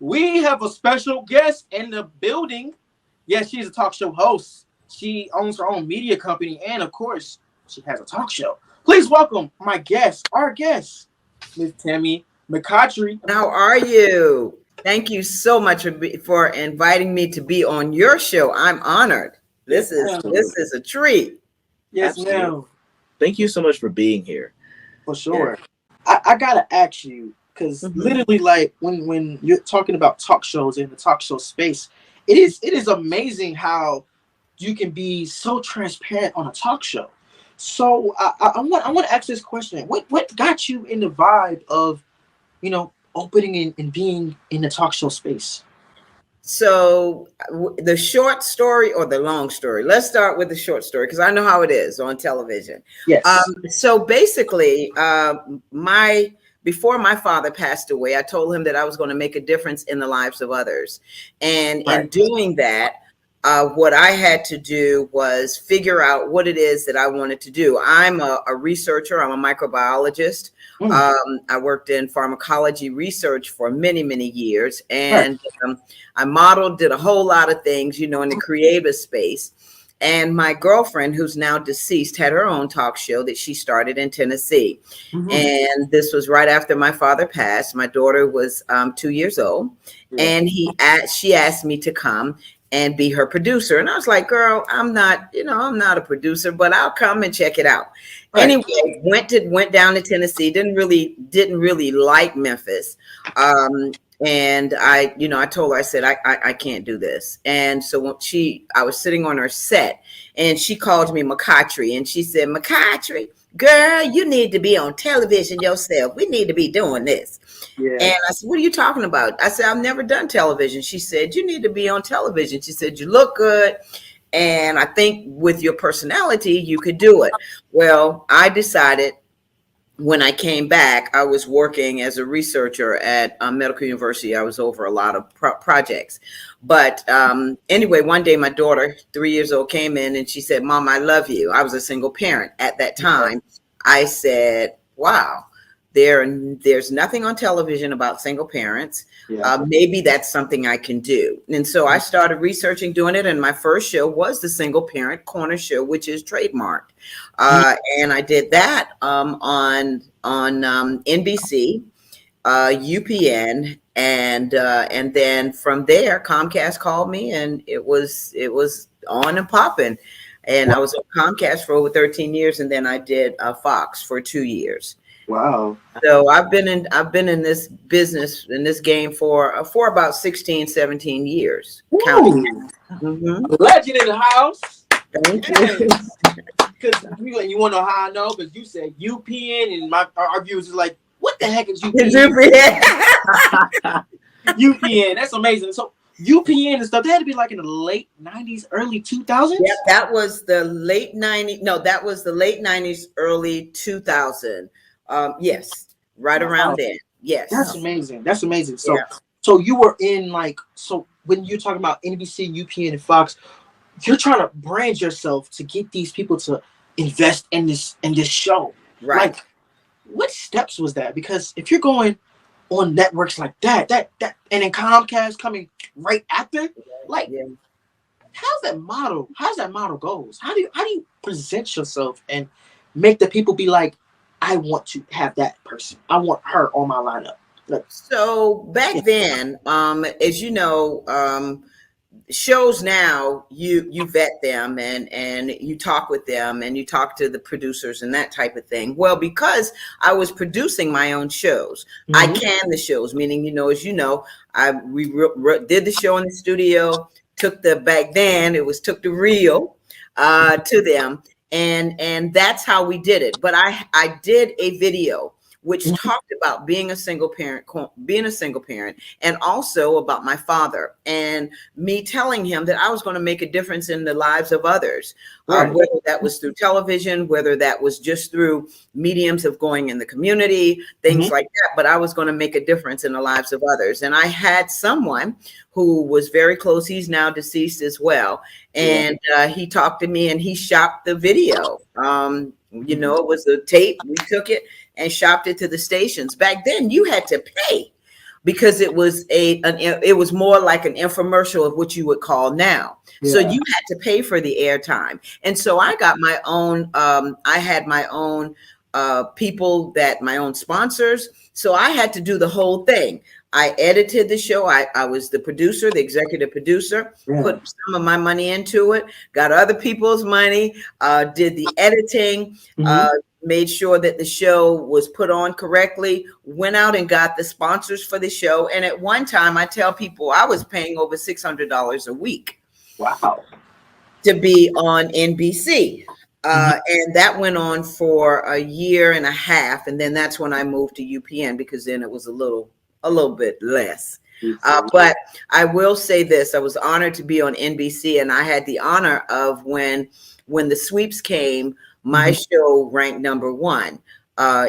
We have a special guest in the building. Yes, she's a talk show host. She owns her own media company, and of course, she has a talk show. Please welcome our guest, Miss Tammy McCottry. How are you? Thank you so much for inviting me to be on your show. I'm honored. Yes, This is ma'am. this is a treat. Yes, Absolutely. ma'am. Thank you so much for being here. For Yeah. sure. I gotta ask you because literally, like when you're talking about talk shows in the talk show space, it is amazing how you can be so transparent on a talk show. So I want to ask this question: what got you in the vibe of opening and being in the talk show space? So the short story or the long story? Let's start with the short story because I know how it is on television. Yes. So basically, my before my father passed away, I told him that I was going to make a difference in the lives of others, and in Right. doing that, what I had to do was figure out what it is that I wanted to do. I'm a researcher. I'm a microbiologist. Mm. I worked in pharmacology research for many, many years, Right. and I modeled, did a whole lot of things, in the creative space. And my girlfriend, who's now deceased, had her own talk show that she started in Tennessee. Mhm. And this was right after my father passed. My daughter was 2 years old, Yeah. and she asked me to come and be her producer. And I was like, girl, I'm not a producer, but I'll come and check it out. Right. Anyway, went down to Tennessee. Didn't really like Memphis. And I told her, I said, I can't do this. And so when I was sitting on her set and she called me McCottry and she said, McCottry, girl, you need to be on television yourself. We need to be doing this. Yeah. And I said, what are you talking about? I said, I've never done television. She said, you need to be on television. She said, you look good. And I think with your personality, you could do it. Well, I decided when I came back, I was working as a researcher at Medical University. I was over a lot of projects. But anyway, one day my daughter, 3 years old, came in and she said, Mom, I love you. I was a single parent at that time. I said, wow, there's nothing on television about single parents. Yeah. Maybe that's something I can do. And so I started researching, doing it. And my first show was the Single Parent Corner Show, which is trademarked. And I did that on NBC, UPN, and then from there, Comcast called me, and it was on and popping. And I was on Comcast for over 13 years, and then I did Fox for 2 years. Wow. So I've been in this business, in this game for about 16, 17 years. Counting. Legend in the house. Thank you. Because you want to know how I know? Because you said UPN, and our viewers is like, what the heck is UPN? UPN. That's amazing. So UPN and stuff, they had to be like in the late 90s, early 2000s? Yeah, that was the late 90s. No, that was the late 90s, early 2000. Yes, right around then. Yes. That's amazing. That's amazing. So, Yeah. so you were in so when you're talking about NBC, UPN, and Fox, you're trying to brand yourself to get these people to invest in this show. Right. Like, what steps was that? Because if you're going on networks like that, and then Comcast coming right after, like, Yeah. how's that model goes? How do you present yourself and make the people be like, I want to have that person. I want her on my lineup. Like, So back then, as you know, shows now you vet them and you talk with them and you talk to the producers and that type of thing. Well, because I was producing my own shows, I canned the shows, meaning, as you know, we did the show in the studio, back then it was took the reel to them. And that's how we did it. But I did a video which talked about being a single parent, and also about my father and me telling him that I was going to make a difference in the lives of others, Right. whether that was through television, whether that was just through mediums of going in the community, things like that. But I was going to make a difference in the lives of others. And I had someone who was very close. He's now deceased as well. And he talked to me and he shopped the video. It was a tape. We took it and shopped it to the stations. Back then, you had to pay because it was it was more like an infomercial of what you would call now. So Yeah. you had to pay for the airtime. And so I got my own, I had my own people, that my own sponsors. So I had to do the whole thing. I edited the show. I was the producer, the executive producer, Yeah. put some of my money into it, got other people's money, did the editing, made sure that the show was put on correctly, went out and got the sponsors for the show. And at one time, I tell people I was paying over $600 a week. Wow. To be on NBC. And that went on for a year and a half. And then that's when I moved to UPN, because then it was a little bit less. But I will say this, I was honored to be on NBC, and I had the honor of when the sweeps came, my show ranked #1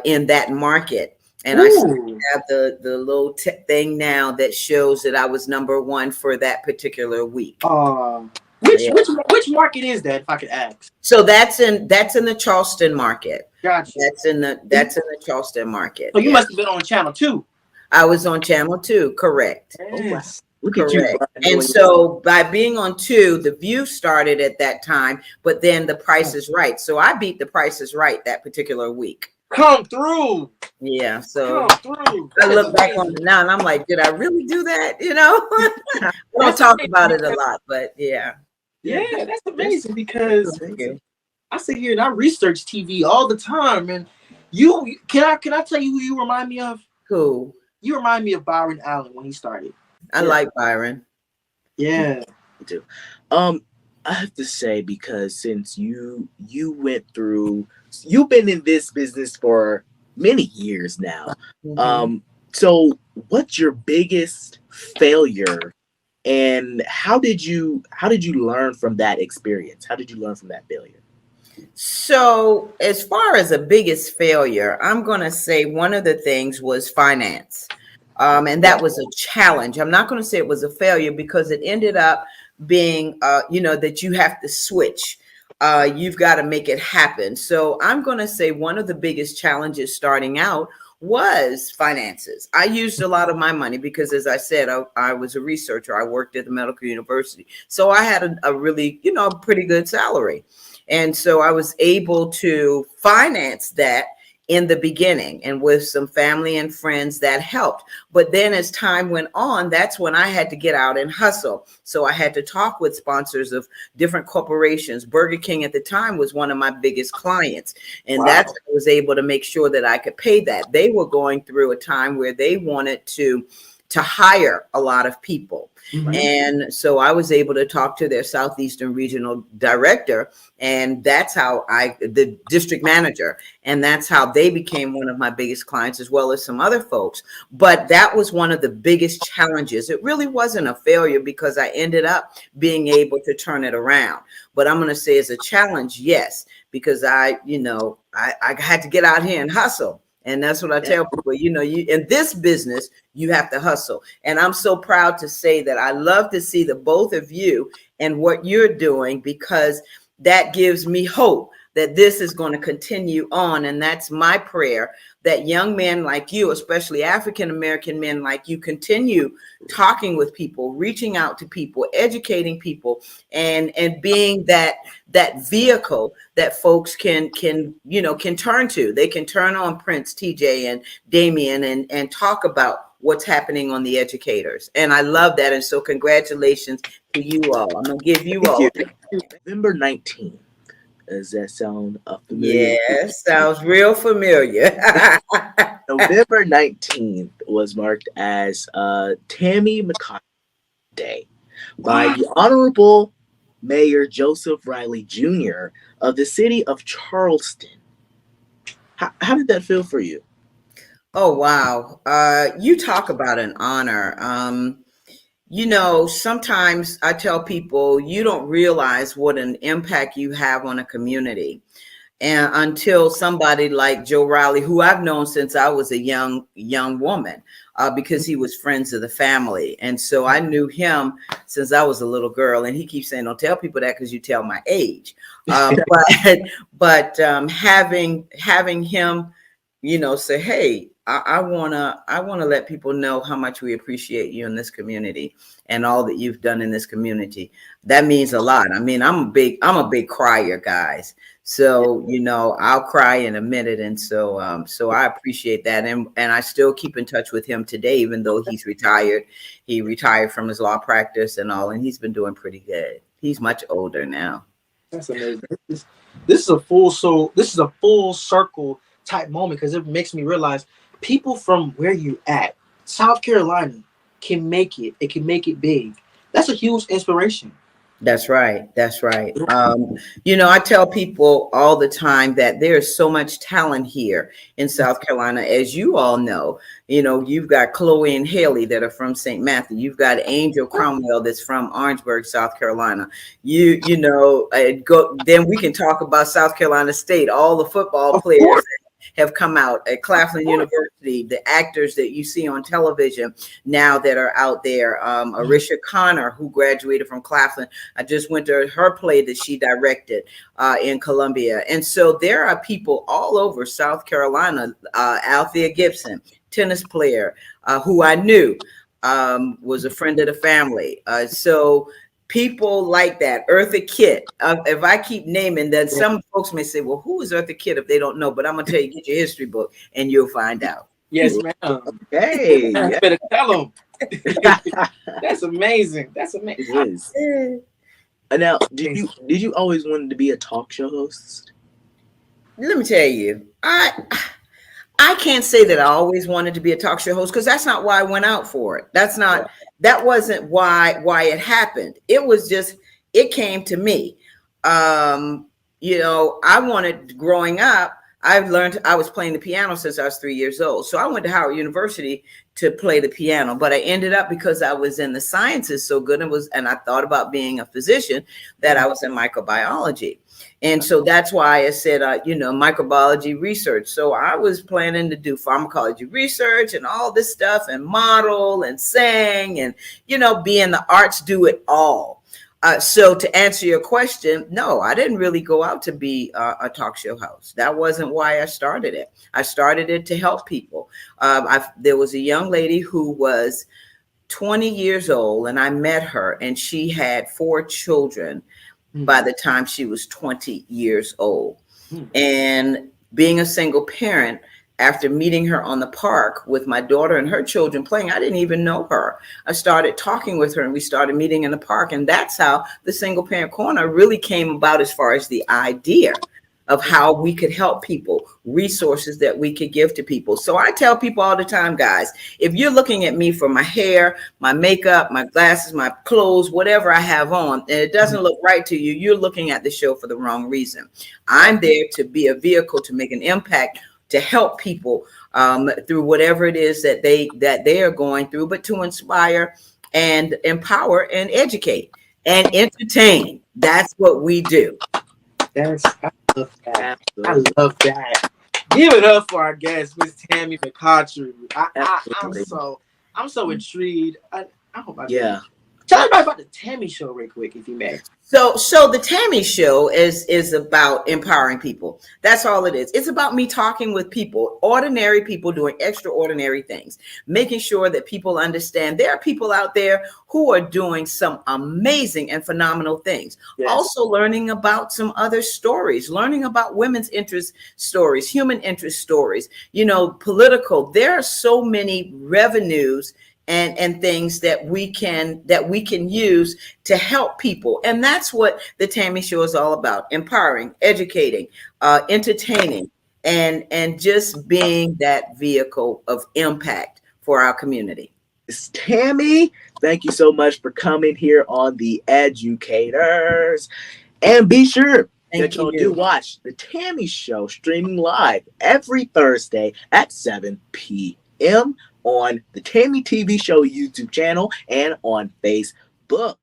in that market. And I still have the little thing now that shows that I was #1 for that particular week. Which market is that, if I could ask? So that's in the Charleston market. Gotcha. That's in the Charleston market. So you must have been on Channel 2. I was on Channel 2, correct. Yes. Correct. And so by being on 2, The View started at that time, but then The Price is Right. So I beat The Price is Right that particular week. Come through. Yeah. So Come through. I look back on it now and I'm like, did I really do that? You know, we don't talk about it a lot, but yeah. Yeah, that's amazing, because I sit here and I research TV all the time. And can I tell you who you remind me of? Who? You remind me of Byron Allen when he started. I like Byron. Yeah. Me too. I have to say, because since you went through, you've been in this business for many years now. So what's your biggest failure, and how did you learn from that experience? How did you learn from that failure? So as far as the biggest failure, I'm going to say one of the things was finance. And that was a challenge. I'm not going to say it was a failure, because it ended up being, that you have to switch. You've got to make it happen. So I'm going to say one of the biggest challenges starting out was finances. I used a lot of my money because, as I said, I was a researcher. I worked at the medical university. So I had a really, pretty good salary. And so I was able to finance that in the beginning, and with some family and friends that helped. But then as time went on, that's when I had to get out and hustle. So I had to talk with sponsors of different corporations. Burger King at the time was one of my biggest clients. And that's I was able to make sure that I could pay that. They were going through a time where they wanted to hire a lot of people. And so I was able to talk to their Southeastern regional director, and that's how the district manager, and that's how they became one of my biggest clients, as well as some other folks. But that was one of the biggest challenges. It really wasn't a failure, because I ended up being able to turn it around. But I'm going to say as a challenge, yes, because I had to get out here and hustle. And that's what I tell people, you in this business, you have to hustle. And I'm so proud to say that I love to see the both of you and what you're doing, because that gives me hope that this is going to continue on. And that's my prayer, that young men like you, especially African-American men like you, continue talking with people, reaching out to people, educating people, and being that vehicle that folks can turn to. They can turn on Prince, TJ, and Damien and talk about what's happening on the educators. And I love that. And so congratulations to you all. I'm going to give you all. November 19th. Does that sound familiar? Yes, sounds real familiar. November 19th was marked as Tammy McCottry Day by the Honorable Mayor Joseph Riley Jr. of the city of Charleston. How did that feel for you? Oh, wow. You talk about an honor. Sometimes I tell people you don't realize what an impact you have on a community, and until somebody like Joe Riley, who I've known since I was a young woman, because he was friends of the family. And so I knew him since I was a little girl, and he keeps saying, don't tell people that because you tell my age. But having him, say, hey, I wanna let people know how much we appreciate you in this community and all that you've done in this community. That means a lot. I mean, I'm a big crier, guys. So, I'll cry in a minute. And so I appreciate that. And I still keep in touch with him today, even though he's retired. He retired from his law practice and all, and he's been doing pretty good. He's much older now. That's amazing. This is a full circle type moment, because it makes me realize people from where you at, South Carolina, can make it. It can make it big. That's a huge inspiration. That's right. That's right. I tell people all the time that there's so much talent here in South Carolina. As you all know, you've got Chloe and Haley that are from St. Matthew. You've got Angel Cromwell that's from Orangeburg, South Carolina. Then we can talk about South Carolina State, all the football players have come out at Claflin University, the actors that you see on television now that are out there. Arisha Connor, who graduated from Claflin, I just went to her play that she directed in Columbia. And so there are people all over South Carolina. Althea Gibson, tennis player, who I knew was a friend of the family. So people like that. Eartha Kitt. If I keep naming that, some folks may say, well, who is Eartha Kitt if they don't know? But I'm going to tell you, get your history book and you'll find out. Yes, ma'am. Hey, you better tell them. That's amazing. That's amazing. It is. Now, did you always wanted to be a talk show host? Let me tell you, I can't say that I always wanted to be a talk show host, because that's not why I went out for it. That wasn't why it happened. It was just, it came to me. I wanted, growing up, I was playing the piano since I was 3 years old. So I went to Howard University to play the piano, but I ended up, because I was in the sciences so good, and I thought about being a physician, that I was in microbiology. And so that's why I said, microbiology research. So I was planning to do pharmacology research and all this stuff, and model and sing and, be in the arts, do it all. So to answer your question, no, I didn't really go out to be a talk show host. That wasn't why I started it. I started it to help people. There was a young lady who was 20 years old, and I met her, and she had 4 children by the time she was 20 years old. And being a single parent, after meeting her on the park with my daughter and her children playing, I didn't even know her. I started talking with her, and we started meeting in the park. And that's how the Single Parent Corner really came about, as far as the idea of how we could help people, resources that we could give to people. So I tell people all the time, guys, if you're looking at me for my hair, my makeup, my glasses, my clothes, whatever I have on, and it doesn't look right to you, you're looking at the show for the wrong reason. I'm there to be a vehicle to make an impact, to help people through whatever it is that they are going through, but to inspire and empower and educate and entertain. That's what we do. I love that. I love that. Give it up for our guest, Miss Tammy McCottry. I'm so intrigued. I hope I do. Tell everybody about the Tammy Show real quick, if you may. So the Tammy Show is about empowering people. That's all it is. It's about me talking with people, ordinary people doing extraordinary things, making sure that people understand there are people out there who are doing some amazing and phenomenal things. Yes. Also learning about some other stories, learning about women's interest stories, human interest stories, political. There are so many revenues and things that we can use to help people. And that's what the Tammy Show is all about: empowering, educating, entertaining, and just being that vehicle of impact for our community. Tammy, thank you so much for coming here on The Educators. And be sure that you do watch the Tammy Show streaming live every Thursday at 7 p.m. on the Tammy TV Show YouTube channel and on Facebook.